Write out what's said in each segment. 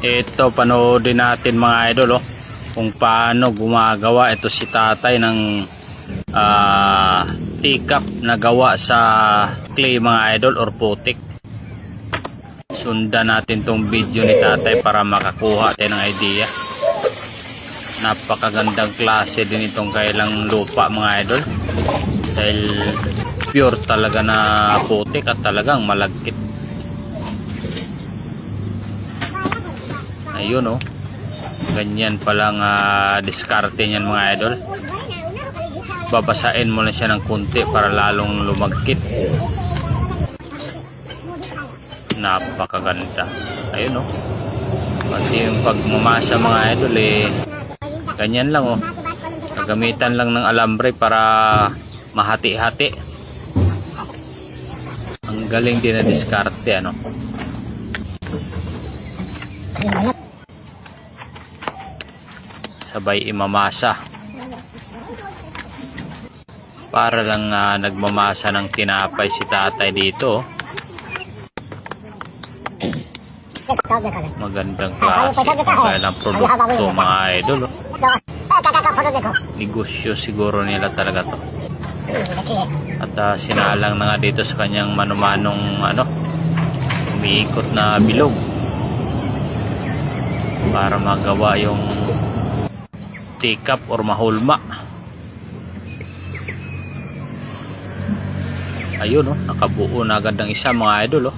Ito, panoodin natin mga idol kung paano gumagawa ito si tatay ng teacup na gawa sa clay mga idol or putik. Sundan natin tong video ni tatay para makakuha tayo ng idea. Napakagandang klase din itong kailang lupa mga idol, dahil pure talaga na putik at talagang malagkit. Ayun ganyan palang diskarte niyan mga idol. Babasain mo na siya ng kunti para lalong lumagkit. Napakaganda. Ayun pati yung pagmamasa mga idol ganyan lang gagamitan lang ng alambre para mahati-hati. Ang galing din na diskarte sabay imamasa para lang nagmamasa ng tinapay si tatay dito. Magandang klase kailang produkto mga idol. Negosyo siguro nila talaga to. At sinalang na nga dito sa kanyang manumanong umiikot na bilog para magawa yung teacup or mahulma. Ayun nakabuo na agad ng isa mga idol.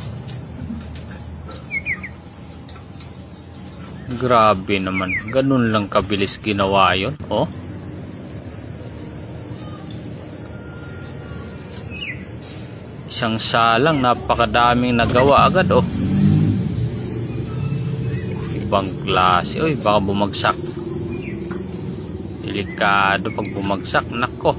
Grabe naman, ganun lang kabilis ginawa yun. Isang salang napakadaming nagawa agad. Ibang klase. Baka bumagsak. Delikado pag bumagsak. Nako,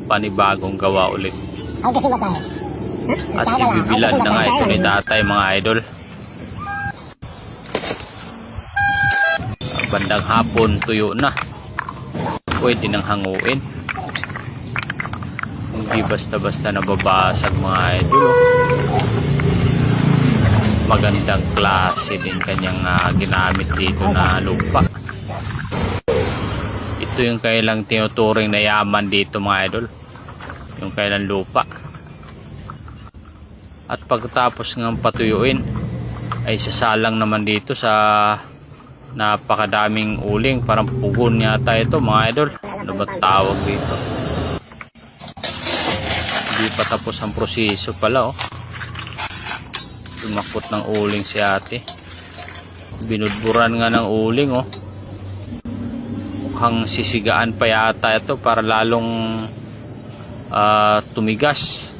panibagong gawa ulit. At ibibilad na nga ito ni tatay mga idol. Bandang hapon tuyo na, pwede nang hanguin, hindi basta-basta nababasag mga idol. Magandang klase din kanyang ginamit dito na lupa. Ito yung kailang tinuturing na yaman dito mga idol, yung kailang lupa. At pagkatapos ng patuyuin ay sasalang naman dito sa napakadaming uling, parang pugon yata ito mga idol. Ano ba tawag dito? Hindi pa tapos ang proseso pala. Tumakot ng uling si ate. Binudburan nga ng uling. Mukhang sisigaan pa yata ito para lalong tumigas.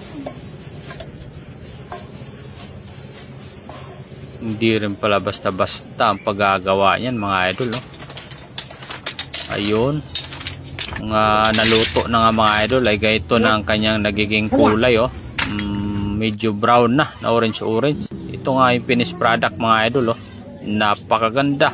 Hindi rin pala basta-basta ang paggagawa niyan mga idol. Ayun, naluto na nga mga idol ay ganito na ang kanyang nagiging kulay. Medyo brown na orange. Ito nga yung finished product mga idol. Napakaganda.